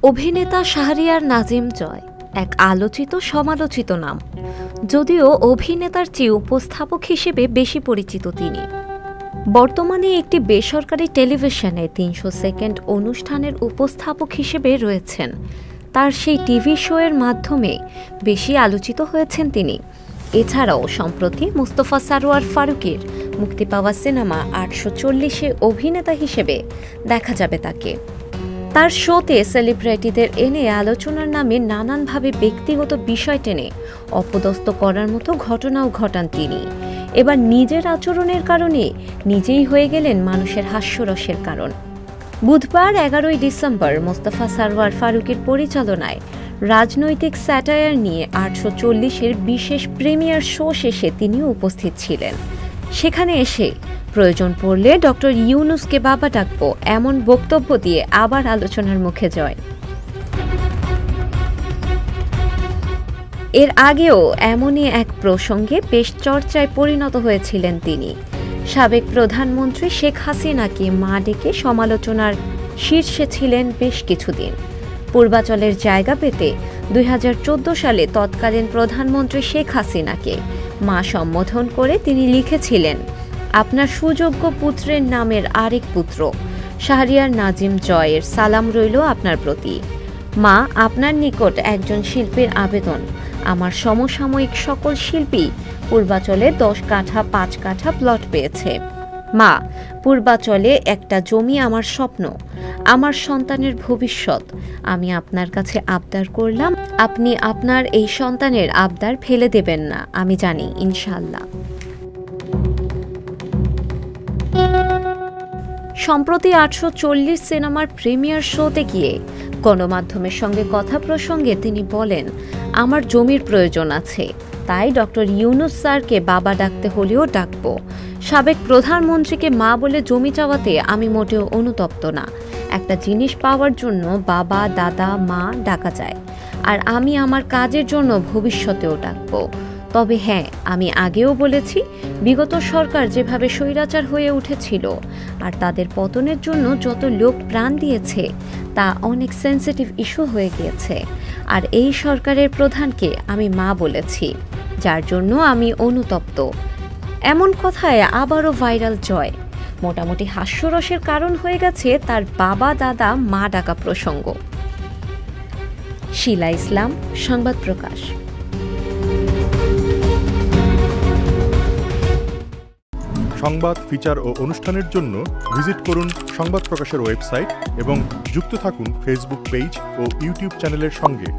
অভিনেতা শাহরিয়ার নাজিম জয় এক আলোচিত সমালোচিত নাম, যদিও অভিনেতার চেয়ে উপস্থাপক হিসেবে বেশি পরিচিত তিনি। বর্তমানে একটি বেসরকারি টেলিভিশনে ৩০০ সেকেন্ড অনুষ্ঠানের উপস্থাপক হিসেবে রয়েছেন। তার সেই টিভি শোয়ের মাধ্যমে বেশি আলোচিত হয়েছেন তিনি। এছাড়াও সম্প্রতি মুস্তফা সারোয়ার ফারুকীর মুক্তি পাওয়া সিনেমা ৮৪০-এ অভিনেতা হিসেবে দেখা যাবে তাকে। তার শোতে সেলিব্রিটিদের এনে আলোচনার নামে নানানভাবে ব্যক্তিগত বিষয় টেনে অপদস্থ করার মতো ঘটনাও ঘটান তিনি। এবার নিজের আচরণের কারণে নিজেই হয়ে গেলেন মানুষের হাস্যরসের কারণ। বুধবার ১১ই ডিসেম্বর মোস্তফা সারোয়ার ফারুকীর পরিচালনায় রাজনৈতিক স্যাটায়ার নিয়ে ৮৪০-এর বিশেষ প্রিমিয়ার শো শেষে তিনি উপস্থিত ছিলেন। সেখানে এসে প্রয়োজন পড়লে ডক্টর ইউনূসকে বাবা ডাকবো এমন বক্তব্য দিয়ে আবার আলোচনার মুখে জয়। এর আগেও এমনই এক প্রসঙ্গে বেশ চর্চায় পরিণত হয়েছিলেন তিনি। সাবেক প্রধানমন্ত্রী শেখ হাসিনাকে মা ডেকে সমালোচনার শীর্ষে ছিলেন বেশ কিছুদিন। পূর্বাচলের জায়গা পেতে ২০১৪ সালে তৎকালীন প্রধানমন্ত্রী শেখ হাসিনাকে মা সম্বোধন করে তিনি লিখেছিলেন, আপনার সুযোগ্য পুত্রের নামের আরেক পুত্র শাহরিয়ার নাজিম জয়ের সালাম রইল আপনার প্রতি। মা, আপনার নিকট একজন শিল্পীর আবেদন, আমার সমসাময়িক সকল শিল্পী পূর্বাচলে ১০ কাঠা ৫ কাঠা প্লট পেয়েছে। মা, পূর্বাচলে একটা জমি আমার স্বপ্ন, আমার সন্তানের ভবিষ্যৎ। আমি আপনার কাছে আবদার করলাম, আপনি আপনার এই সন্তানের আবদার ফেলে দেবেন না, আমি জানি ইনশাআল্লাহ। সম্প্রতি ৮৪০ সিনেমার প্রিমিয়ার শোতে গিয়ে গণমাধ্যমের সঙ্গে কথা প্রসঙ্গে তিনি বলেন, আমার জমির প্রয়োজন আছে, তাই ডক্টর ইউনূস স্যারকে বাবা ডাকতে হলেও ডাকবো। সাবেক প্রধানমন্ত্রীকে মা বলে জমি চাওয়াতে আমি মোটেও অনুতপ্ত না। একটা জিনিস পাওয়ার জন্য বাবা, দাদা, মা ডাকা যায়, আর আমি আমার কাজের জন্য ভবিষ্যতেও ডাকবো। তবে হ্যাঁ, আমি আগেও বলেছি, বিগত সরকার যেভাবে স্বৈরাচার হয়ে উঠেছিল আর তাদের পতনের জন্য যত লোক প্রাণ দিয়েছে তা অনেক সেন্সিটিভ ইস্যু হয়ে গিয়েছে। আর এই সরকারের প্রধানকে আমি মা বলেছি, যার জন্য আমি অনুতপ্ত। এমন কথায় আবারও ভাইরাল জয়। মোটামুটি হাস্যরসের কারণ হয়ে গেছে তার বাবা, দাদা, মা ডাকা প্রসঙ্গ। শিলা ইসলাম, সংবাদ প্রকাশ। সংবাদ, ফিচার ও অনুষ্ঠানের জন্য ভিজিট করুন সংবাদ প্রকাশের ওয়েবসাইট এবং যুক্ত থাকুন ফেসবুক পেজ ও ইউটিউব চ্যানেলের সঙ্গে।